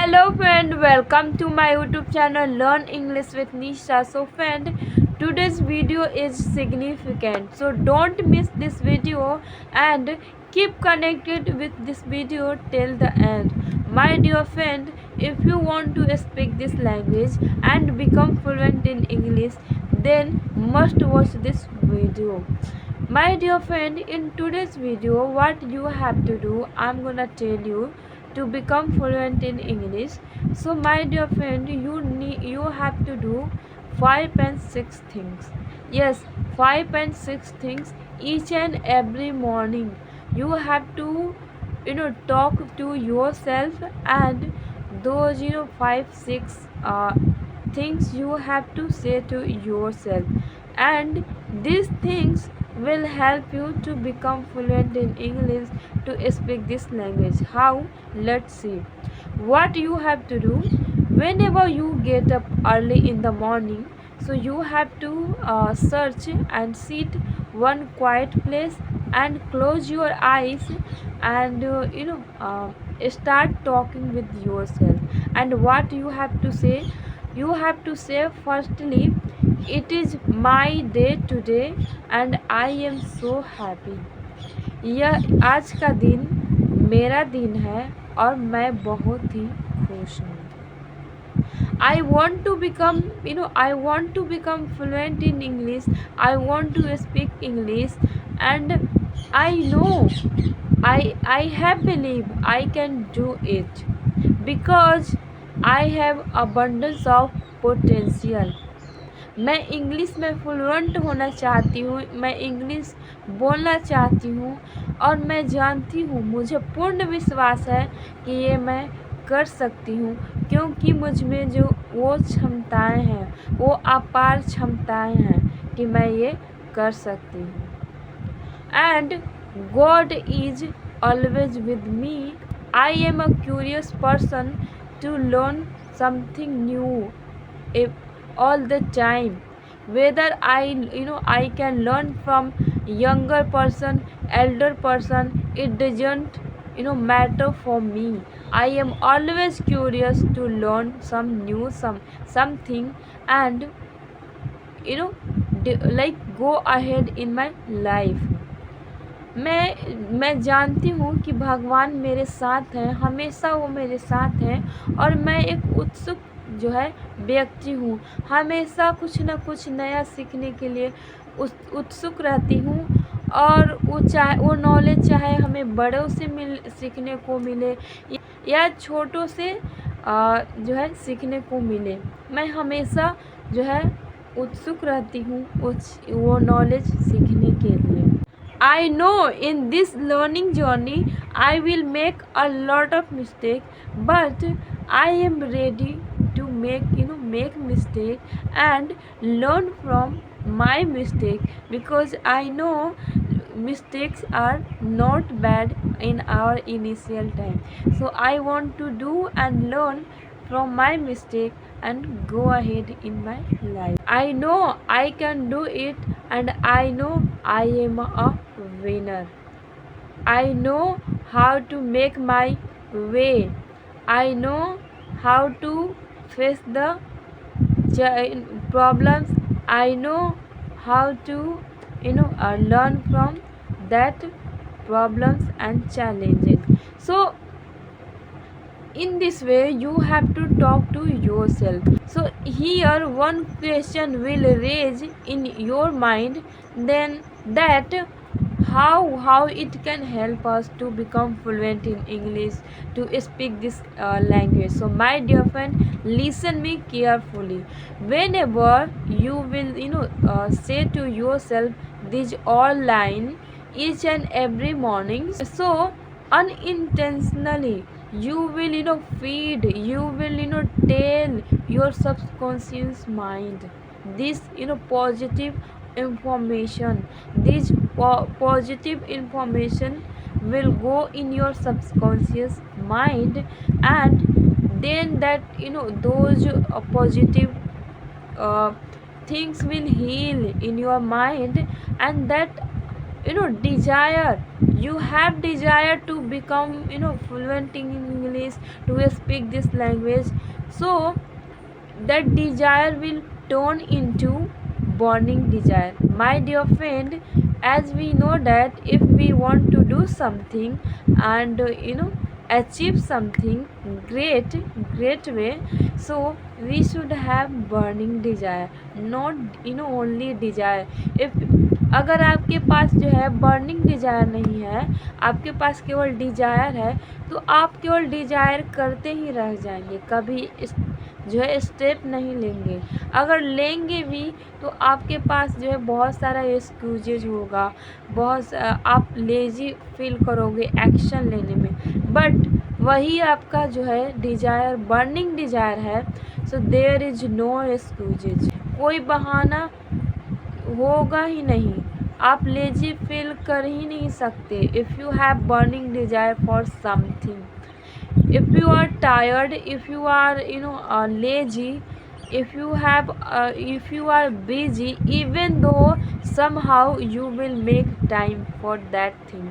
Hello friend, welcome to my YouTube channel Learn English with Nisha. So friend, today's video is significant. So don't miss this video and keep connected with this video till the end. My dear friend, if you want to speak this language and become fluent in English, then must watch this video. My dear friend, in today's video, what you have to do, I'm gonna tell you to become fluent in English. So, my dear friend, you have to do 5 and 6 things. Yes, 5 and 6 things each and every morning. You have to talk to yourself, and those 5 6 things you have to say to yourself, and these things will help you to become fluent in English, to speak this language. How? Let's see. What you have to do whenever you get up early in the morning, so you have to search and sit one quiet place and close your eyes, and start talking with yourself. And what you have to say? You have to say firstly, it is my day today and I am so happy. यह आज का दिन मेरा दिन है और मैं बहुत ही खुश हूँ. I want to become, I want to become fluent in English. I want to speak English, and I know, I have believe I can do it because I have abundance of potential. मैं English में fluent होना चाहती हूँ, मैं English बोलना चाहती हूँ, और मैं जानती हूँ, मुझे पूर्ण विश्वास है कि ये मैं कर सकती हूँ, क्योंकि मुझ में जो वो क्षमताएं हैं, वो अपार क्षमताएं हैं कि मैं ये कर सकती हूँ. And God is always with me. I am a curious person to learn something new all the time. Whether I can learn from younger person, elder person, it doesn't matter for me. I am always curious to learn some new something, and like go ahead in my life. मैं जानती हूँ कि भगवान मेरे साथ हैं, हमेशा वो मेरे साथ हैं, और मैं एक उत्सुक जो है व्यक्ति हूँ. हमेशा कुछ ना कुछ नया सीखने के लिए उत्सुक रहती हूँ, और वो नॉलेज चाहे हमें बड़ों से सीखने को मिले या छोटों से जो है सीखने को मिले. मैं हमेशा जो है उत्सुक रहती हूँ वो नॉलेज सीखने के लिए. I know in this learning journey I will make a lot of mistakes, but I am ready to make mistake and learn from my mistake, because I know mistakes are not bad in our initial time. So I want to do and learn from my mistake and go ahead in my life. I know I can do it, and I know I am a winner. I know how to make my way. I know how to face the problems. I know how to learn from that problems and challenges. So in this way you have to talk to yourself. So here one question will raise in your mind, then that how it can help us to become fluent in English, to speak this language. So my dear friend, listen me carefully. Whenever you will say to yourself these all line each and every morning, so unintentionally you will feed, you will tell your subconscious mind this positive information. This positive information will go in your subconscious mind, and then that those positive things will heal in your mind, and that desire. You have desire to become fluent in English, to speak this language. So that desire will turn into burning desire. My dear friend, as we know that if we want to do something and achieve something great way, so we should have burning desire, not only desire. if अगर आपके पास जो है burning desire नहीं है, आपके पास केवल Dzire है, तो आप केवल डिजायर करते ही रह जाएंगे, कभी जो है स्टेप नहीं लेंगे। अगर लेंगे भी तो आपके पास जो है बहुत सारा एक्सक्यूजेज होगा, आप लेजी फील करोगे एक्शन लेने में। बट वही आपका जो है डिजायर बर्निंग डिजायर है, so there is no excuses, कोई बहाना होगा ही नहीं, आप लेजी फील कर ही नहीं सकते। If you have burning desire for something, if you are tired, if you are lazy, if you are busy, even though somehow you will make time for that thing।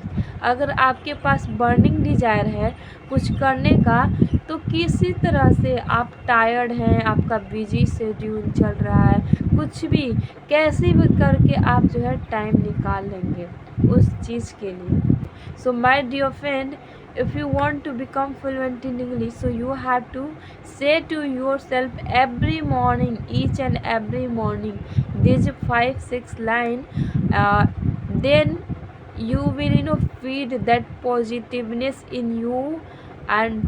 अगर आपके पास burning desire है कुछ करने का, तो किसी तरह से आप टायर्ड हैं, आपका बिजी शेड्यूल चल रहा है, कुछ भी कैसे भी करके आप जो है टाइम निकाल लेंगे उस चीज़ के लिए। So my dear friend, if you want to become fluent in English, so you have to say to yourself every morning, each and every morning, these 5-6 line, then you will feed that positiveness in you, and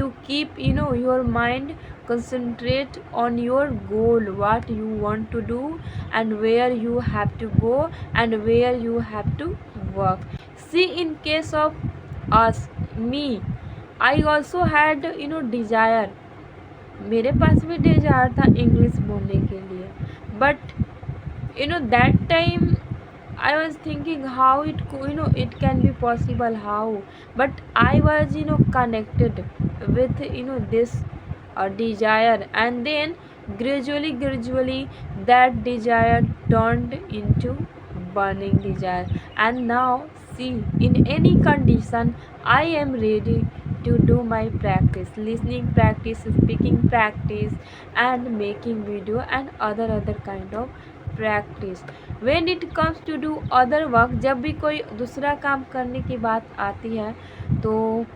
to keep your mind concentrate on your goal, what you want to do and where you have to go and where you have to work। See, in case of us, me, I also had desire, मेरे पास भी Dzire था English बोलने के लिए, but that time I was thinking how it can be possible, how, but I was connected with this desire, and then gradually that desire turned into burning desire, and now see, in any condition I am ready to do my practice, listening practice, speaking practice, and making video and other kind of practice। when it comes to do other work, जब भी कोई दूसरा काम करने की बात आती है, तो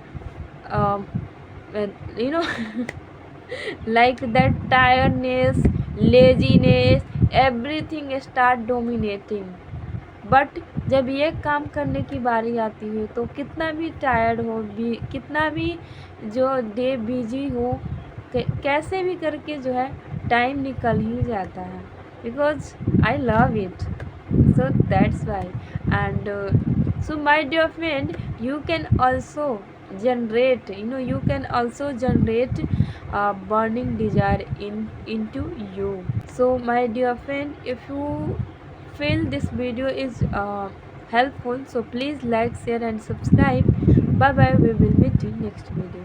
like that tiredness, laziness, everything start dominating। But जब ये काम करने की बारी आती है, तो कितना भी टायर्ड हो, भी कितना भी जो डे बिजी हो, कैसे भी करके जो है टाइम निकल ही जाता है, because I love it, so that's why. And so my dear friend, you can also generate you can also generate burning desire into you। so my dear friend, if you feel this video is helpful, so please like, share and subscribe। Bye bye, we will meet in next video।